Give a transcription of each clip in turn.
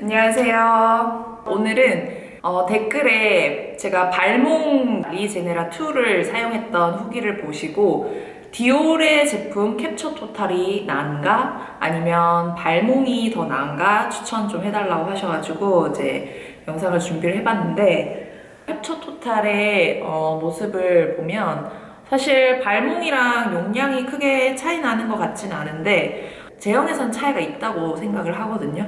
안녕하세요. 오늘은 댓글에 제가 발몽 리제네라 2를 사용했던 후기를 보시고 디올의 제품 캡처 토탈이 나은가 아니면 발몽이 더 나은가 추천 좀 해달라고 하셔가지고 이제 영상을 준비를 해봤는데, 캡처 토탈의 모습을 보면 사실 발몽이랑 용량이 크게 차이 나는 것 같지는 않은데 제형에선 차이가 있다고 생각을 하거든요.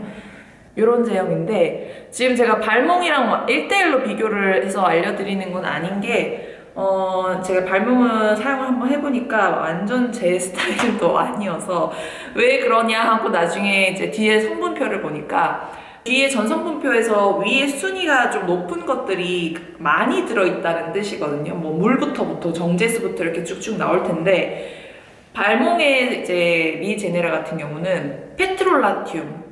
이런 제형인데, 지금 제가 발몽이랑 1대1로 비교를 해서 알려드리는 건 아닌 게, 제가 발몽을 사용을 한번 해보니까 완전 제 스타일도 아니어서 왜 그러냐 하고 나중에 이제 뒤에 성분표를 보니까, 뒤에 전성분표에서 위에 순위가 좀 높은 것들이 많이 들어있다는 뜻이거든요. 뭐 물부터 정제수부터 이렇게 쭉쭉 나올 텐데, 발몽의 이제 리제네라 같은 경우는 페트롤라튬,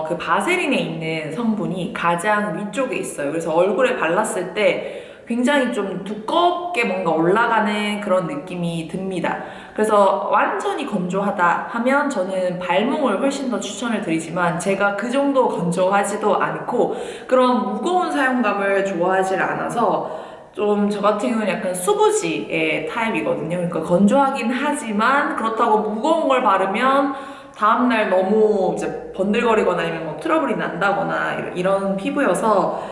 그 바세린에 있는 성분이 가장 위쪽에 있어요. 그래서 얼굴에 발랐을 때 굉장히 좀 두껍게 뭔가 올라가는 그런 느낌이 듭니다. 그래서 완전히 건조하다 하면 저는 발몽을 훨씬 더 추천을 드리지만, 제가 그 정도 건조하지도 않고 그런 무거운 사용감을 좋아하지 않아서 좀 저 같은 경우는 약간 수부지의 타입이거든요. 그러니까 건조하긴 하지만 그렇다고 무거운 걸 바르면 다음날 너무 이제 번들거리거나 아니면 뭐 트러블이 난다거나 이런 피부여서,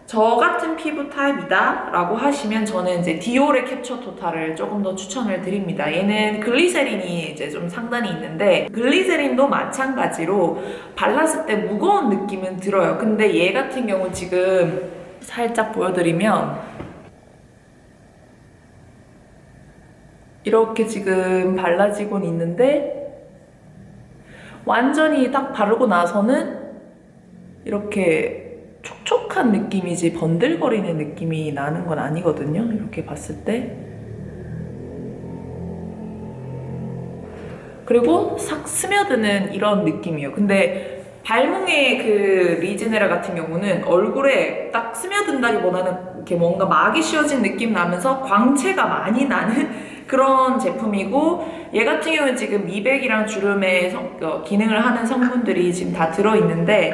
저 같은 피부 타입이다 라고 하시면 저는 이제 디올의 캡처 토탈을 조금 더 추천을 드립니다. 얘는 글리세린이 이제 좀 상단이 있는데, 글리세린도 마찬가지로 발랐을 때 무거운 느낌은 들어요. 근데 얘 같은 경우 지금 살짝 보여드리면 이렇게 지금 발라지곤 있는데, 완전히 딱 바르고 나서는 이렇게 촉촉한 느낌이지 번들거리는 느낌이 나는 건 아니거든요. 이렇게 봤을 때. 그리고 싹 스며드는 이런 느낌이에요. 근데 발몽의 그 리제네라 같은 경우는 얼굴에 딱 스며든다기보다는 이렇게 뭔가 막이 씌워진 느낌 나면서 광채가 많이 나는 그런 제품이고, 얘 같은 경우는 지금 미백이랑 주름의 기능을 하는 성분들이 지금 다 들어있는데,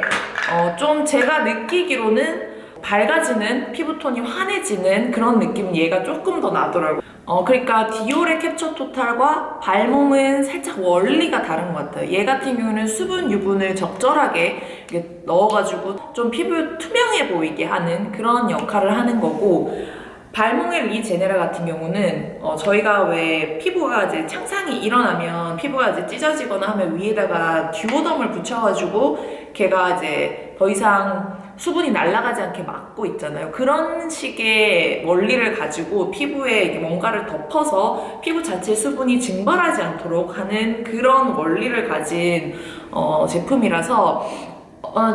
좀 제가 느끼기로는 밝아지는, 피부톤이 환해지는 그런 느낌은 얘가 조금 더 나더라고요. 그러니까 디올의 캡처 토탈과 발몽은 살짝 원리가 다른 것 같아요. 얘 같은 경우는 수분, 유분을 적절하게 넣어가지고 좀 피부 투명해 보이게 하는 그런 역할을 하는 거고, 발몽의 리제네라 같은 경우는 저희가 왜 피부가 이제 창상이 일어나면 피부가 이제 찢어지거나 하면 위에다가 듀오덤을 붙여가지고 걔가 이제 더 이상 수분이 날아가지 않게 막고 있잖아요. 그런 식의 원리를 가지고 피부에 뭔가를 덮어서 피부 자체 수분이 증발하지 않도록 하는 그런 원리를 가진 제품이라서,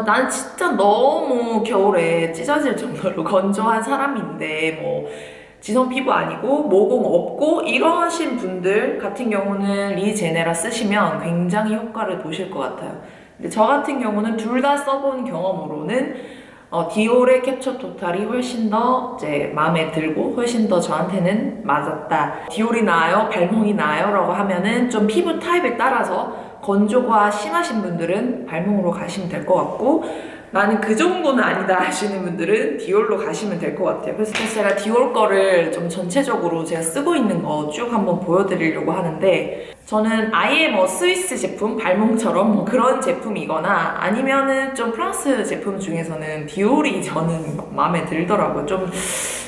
난 진짜 너무 겨울에 찢어질 정도로 건조한 사람인데, 뭐 지성 피부 아니고 모공 없고 이러신 분들 같은 경우는 리제네라 쓰시면 굉장히 효과를 보실 것 같아요. 근데 저 같은 경우는 둘 다 써본 경험으로는 디올의 캡처 토탈이 훨씬 더 이제 마음에 들고 훨씬 더 저한테는 맞았다. 디올이 나아요? 발몽이 나아요? 라고 하면은 좀 피부 타입에 따라서 건조가 심하신 분들은 발몽으로 가시면 될 것 같고, 나는 그 정도는 아니다 하시는 분들은 디올로 가시면 될 것 같아요. 그래서 제가 디올 거를 좀 전체적으로 제가 쓰고 있는 거 쭉 한번 보여드리려고 하는데, 저는 아예 뭐 스위스 제품, 발몽처럼 뭐 그런 제품이거나 아니면은 좀 프랑스 제품 중에서는 디올이 저는 마음에 들더라고요. 좀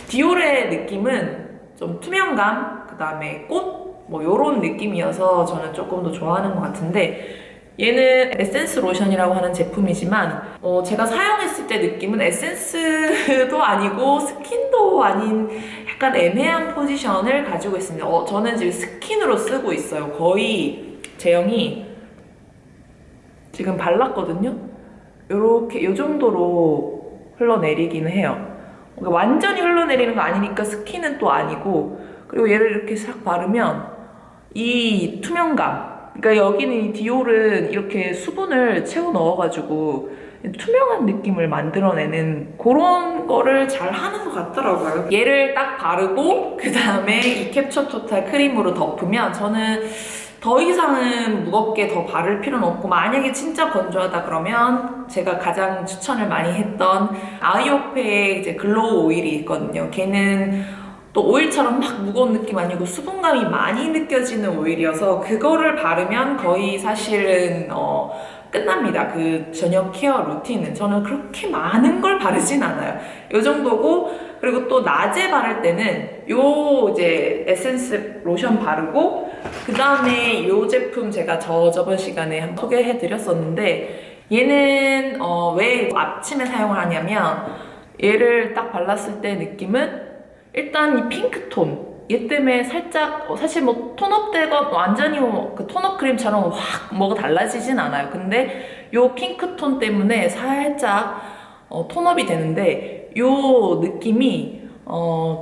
디올의 느낌은 좀 투명감, 그 다음에 꽃, 뭐 요런 느낌이어서 저는 조금 더 좋아하는 것 같은데, 얘는 에센스 로션이라고 하는 제품이지만 제가 사용했을 때 느낌은 에센스도 아니고 스킨도 아닌 약간 애매한 포지션을 가지고 있습니다. 저는 지금 스킨으로 쓰고 있어요. 거의 제형이 지금 발랐거든요. 요렇게 요 정도로 흘러내리기는 해요. 그러니까 완전히 흘러내리는 거 아니니까 스킨은 또 아니고, 그리고 얘를 이렇게 싹 바르면 이 투명감, 그러니까 여기는 이 디올은 이렇게 수분을 채워 넣어가지고 투명한 느낌을 만들어내는 그런 거를 잘 하는 것 같더라고요. 얘를 딱 바르고 그 다음에 이 캡처 토탈 크림으로 덮으면 저는 더 이상은 무겁게 더 바를 필요는 없고, 만약에 진짜 건조하다 그러면 제가 가장 추천을 많이 했던 아이오페의 이제 글로우 오일이 있거든요. 걔는 또 오일처럼 막 무거운 느낌 아니고 수분감이 많이 느껴지는 오일이어서 그거를 바르면 거의 사실은 끝납니다. 그 저녁 케어 루틴은. 저는 그렇게 많은 걸 바르진 않아요. 요 정도고, 그리고 또 낮에 바를 때는 요 이제 에센스 로션 바르고, 그 다음에 요 제품 제가 저번 시간에 한번 소개해 드렸었는데, 얘는 왜 아침에 사용을 하냐면, 얘를 딱 발랐을 때 느낌은 일단 이 핑크톤, 얘 때문에 살짝 사실 뭐 톤업되고 완전히 그 톤업 크림처럼 확 뭐가 달라지진 않아요. 근데 요 핑크톤 때문에 살짝 톤업이 되는데, 요 느낌이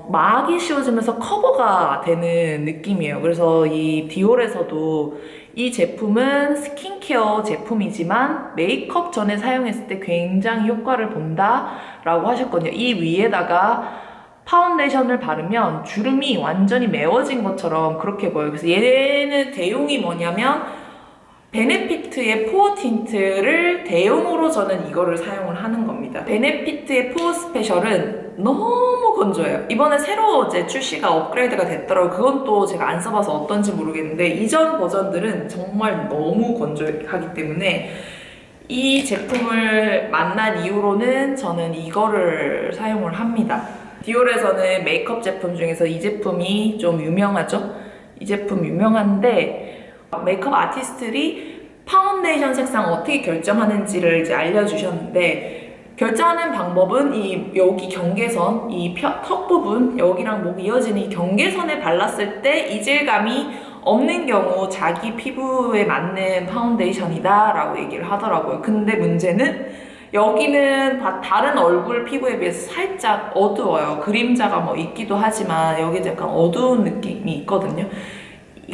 막이 씌워지면서 커버가 되는 느낌이에요. 그래서 이 디올에서도 이 제품은 스킨케어 제품이지만 메이크업 전에 사용했을 때 굉장히 효과를 본다라고 하셨거든요. 이 위에다가 파운데이션을 바르면 주름이 완전히 메워진 것처럼 그렇게 보여요. 그래서 얘는 대용이 뭐냐면 베네피트의 포어 틴트를 대용으로 저는 이거를 사용을 하는 겁니다. 베네피트의 포어 스페셜은 너무 건조해요. 이번에 새로 이제 출시가 업그레이드가 됐더라고요. 그건 또 제가 안 써봐서 어떤지 모르겠는데, 이전 버전들은 정말 너무 건조하기 때문에 이 제품을 만난 이후로는 저는 이거를 사용을 합니다. 디올에서는 메이크업 제품 중에서 이 제품이 좀 유명하죠? 이 제품 유명한데, 메이크업 아티스트들이 파운데이션 색상 어떻게 결정하는지를 이제 알려주셨는데, 결정하는 방법은 여기 경계선, 턱 부분, 여기랑 목 이어지는 이 경계선에 발랐을 때 이질감이 없는 경우 자기 피부에 맞는 파운데이션이다 라고 얘기를 하더라고요. 근데 문제는 여기는 다른 얼굴 피부에 비해서 살짝 어두워요. 그림자가 뭐 있기도 하지만 여기도 약간 어두운 느낌이 있거든요.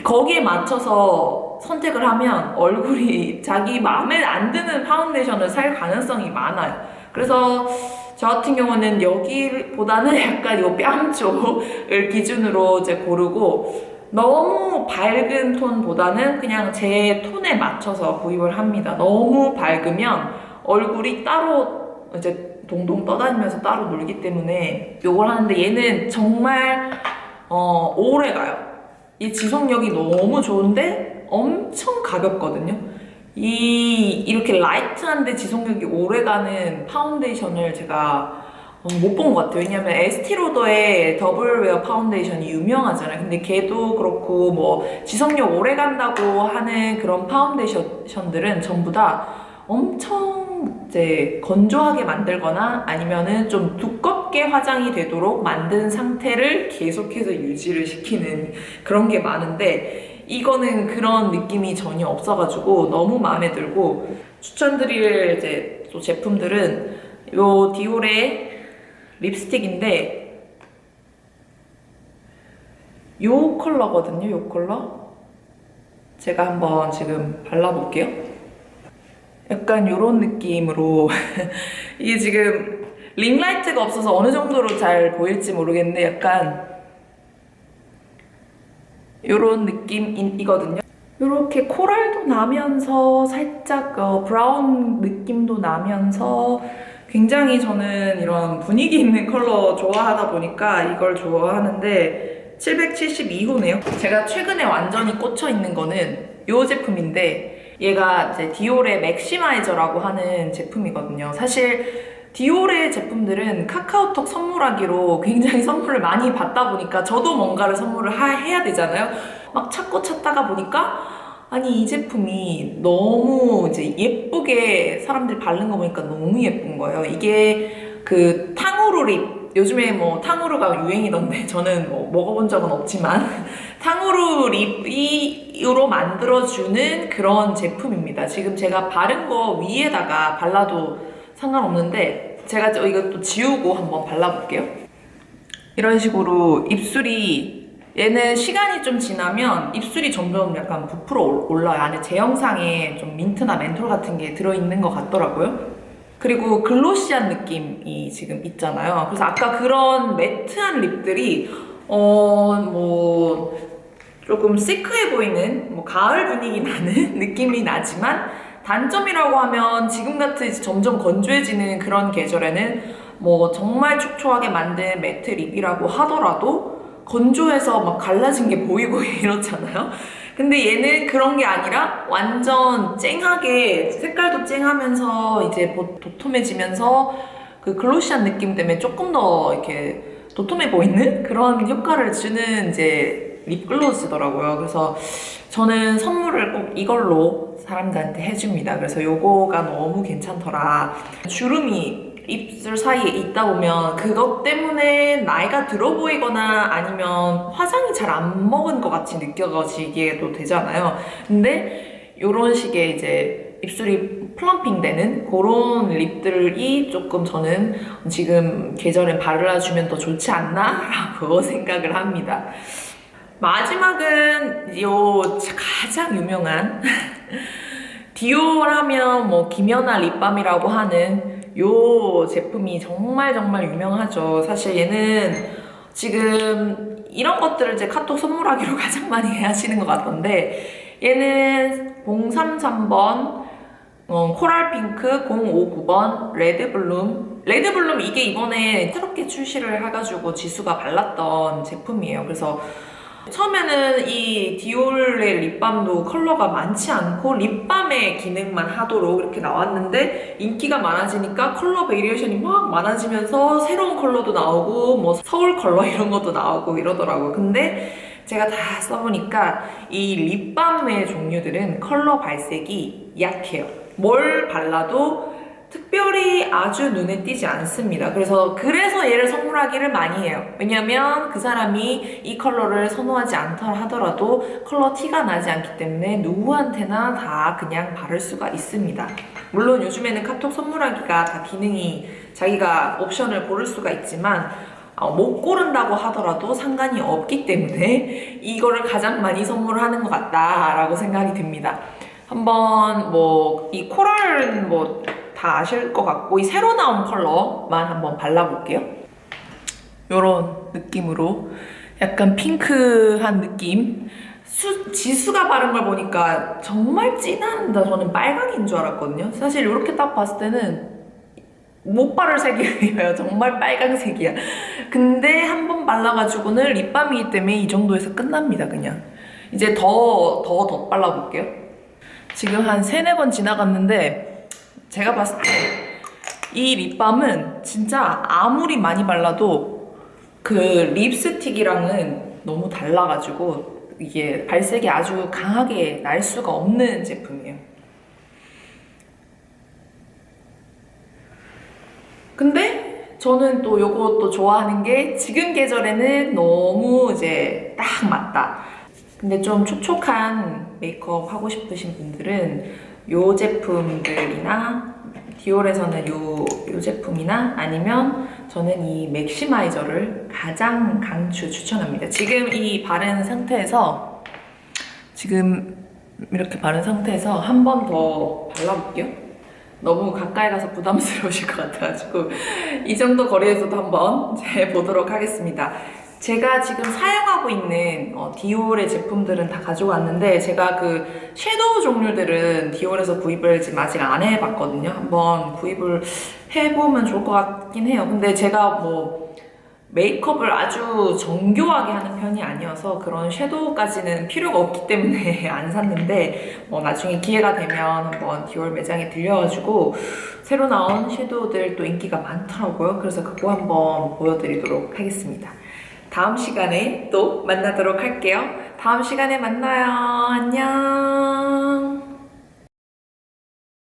거기에 맞춰서 선택을 하면 얼굴이 자기 마음에 안 드는 파운데이션을 살 가능성이 많아요. 그래서 저 같은 경우는 여기보다는 약간 요 뺨 쪽을 기준으로 이제 고르고, 너무 밝은 톤보다는 그냥 제 톤에 맞춰서 구입을 합니다. 너무 밝으면 얼굴이 따로 이제 동동 떠다니면서 따로 놀기 때문에 요걸 하는데, 얘는 정말 오래 가요. 이 지속력이 너무 좋은데 엄청 가볍거든요. 이렇게 라이트한데 지속력이 오래 가는 파운데이션을 제가 못 본 것 같아요. 왜냐면 에스티로더의 더블웨어 파운데이션이 유명하잖아요. 근데 걔도 그렇고 뭐 지속력 오래 간다고 하는 그런 파운데이션들은 전부 다 엄청 이제 건조하게 만들거나 아니면은 좀 두껍게 화장이 되도록 만든 상태를 계속해서 유지를 시키는 그런 게 많은데, 이거는 그런 느낌이 전혀 없어가지고 너무 마음에 들고, 추천드릴 이제 또 제품들은 요 디올의 립스틱인데 요 컬러거든요. 요 컬러 제가 한번 지금 발라볼게요. 약간 요런 느낌으로 이게 지금 링라이트가 없어서 어느 정도로 잘 보일지 모르겠는데 약간 요런 느낌이거든요. 요렇게 코랄도 나면서 살짝 브라운 느낌도 나면서 굉장히 저는 이런 분위기 있는 컬러 좋아하다 보니까 이걸 좋아하는데, 772호네요. 제가 최근에 완전히 꽂혀 있는 거는 이 제품인데, 얘가 이제 디올의 맥시마이저라고 하는 제품이거든요. 사실 디올의 제품들은 카카오톡 선물하기로 굉장히 선물을 많이 받다 보니까 저도 뭔가를 선물을 해야 되잖아요. 막 찾다가 보니까 아니 이 제품이 너무 이제 예쁘게 사람들이 바른 거 보니까 너무 예쁜 거예요. 이게 그 탕후루 립, 요즘에 뭐 탕후루가 유행이던데 저는 뭐 먹어본 적은 없지만 탕후루 립으로 만들어주는 그런 제품입니다. 지금 제가 바른 거 위에다가 발라도 상관없는데 제가 이것도 지우고 한번 발라볼게요. 이런 식으로 입술이, 얘는 시간이 좀 지나면 입술이 점점 약간 부풀어 올라요. 안에 제형상에 좀 민트나 멘톨 같은 게 들어있는 것 같더라고요. 그리고 글로시한 느낌이 지금 있잖아요. 그래서 아까 그런 매트한 립들이 뭐 조금 시크해 보이는 뭐 가을 분위기 나는 느낌이 나지만 단점이라고 하면 지금 같은 이제 점점 건조해지는 그런 계절에는 뭐 정말 촉촉하게 만든 매트 립이라고 하더라도 건조해서 막 갈라진 게 보이고 이렇잖아요. 근데 얘는 그런 게 아니라 완전 쨍하게 색깔도 쨍하면서 이제 도톰해지면서 그 글로시한 느낌 때문에 조금 더 이렇게 도톰해 보이는 그런 효과를 주는 이제 립글로즈더라고요. 그래서 저는 선물을 꼭 이걸로 사람들한테 해줍니다. 그래서 요거가 너무 괜찮더라. 주름이 입술 사이에 있다 보면 그것 때문에 나이가 들어 보이거나 아니면 화장이 잘 안 먹은 것 같이 느껴지기도 되잖아요. 근데 요런 식의 이제 입술이 플럼핑 되는 그런 립들이 조금 저는 지금 계절에 발라주면 더 좋지 않나? 라고 생각을 합니다. 마지막은 요 가장 유명한 디올하면 뭐 김연아 립밤이라고 하는 요 제품이 정말 유명하죠. 사실 얘는 지금 이런 것들을 이제 카톡 선물하기로 가장 많이 하시는 것 같던데 얘는 033번 코랄핑크 059번 레드블룸 이게 이번에 새롭게 출시를 해가지고 지수가 발랐던 제품이에요. 그래서 처음에는 이 디올의 립밤도 컬러가 많지 않고 립밤의 기능만 하도록 이렇게 나왔는데 인기가 많아지니까 컬러 베리에이션이 막 많아지면서 새로운 컬러도 나오고 뭐 서울 컬러 이런 것도 나오고 이러더라고요. 근데 제가 다 써보니까 이 립밤의 종류들은 컬러 발색이 약해요. 뭘 발라도 특별히 아주 눈에 띄지 않습니다. 그래서 얘를 선물하기를 많이 해요. 왜냐면 그 사람이 이 컬러를 선호하지 않다 하더라도 컬러 티가 나지 않기 때문에 누구한테나 다 그냥 바를 수가 있습니다. 물론 요즘에는 카톡 선물하기가 다 기능이 자기가 옵션을 고를 수가 있지만 못 고른다고 하더라도 상관이 없기 때문에 이거를 가장 많이 선물하는 것 같다라고 생각이 듭니다. 한번 뭐 이 코랄은 뭐 다 아실 것 같고 이 새로 나온 컬러만 한번 발라볼게요. 요런 느낌으로 약간 핑크한 느낌. 지수가 바른 걸 보니까 정말 진한다. 저는 빨강인 줄 알았거든요. 사실 이렇게 딱 봤을 때는 못 바를 색이에요. 정말 빨강색이야. 근데 한 번 발라가지고는 립밤이기 때문에 이 정도에서 끝납니다. 그냥 이제 더 발라볼게요. 지금 한 3-4번 지나갔는데 제가 봤을 때 이 립밤은 진짜 아무리 많이 발라도 그 립스틱이랑은 너무 달라가지고 이게 발색이 아주 강하게 날 수가 없는 제품이에요. 근데 저는 또 요것도 좋아하는 게 지금 계절에는 너무 이제 딱 맞다. 근데 좀 촉촉한 메이크업 하고 싶으신 분들은 요 제품들이나 디올에서는 요 제품이나 아니면 저는 이 맥시마이저를 가장 강추 추천합니다. 지금 이 바른 상태에서 이렇게 바른 상태에서 한 번 더 발라볼게요. 너무 가까이 가서 부담스러우실 것 같아가지고 이 정도 거리에서도 한번 보도록 하겠습니다. 제가 지금 사용하고 있는 디올의 제품들은 다 가져왔는데 제가 그 섀도우 종류들은 디올에서 구입을 지금 아직 안 해봤거든요. 한번 구입을 해보면 좋을 것 같긴 해요. 근데 제가 뭐 메이크업을 아주 정교하게 하는 편이 아니어서 그런 섀도우까지는 필요가 없기 때문에 안 샀는데 나중에 기회가 되면 한번 디올 매장에 들려가지고 새로 나온 섀도우들 또 인기가 많더라고요. 그래서 그거 한번 보여드리도록 하겠습니다. 다음 시간에 또 만나도록 할게요. 다음 시간에 만나요. 안녕.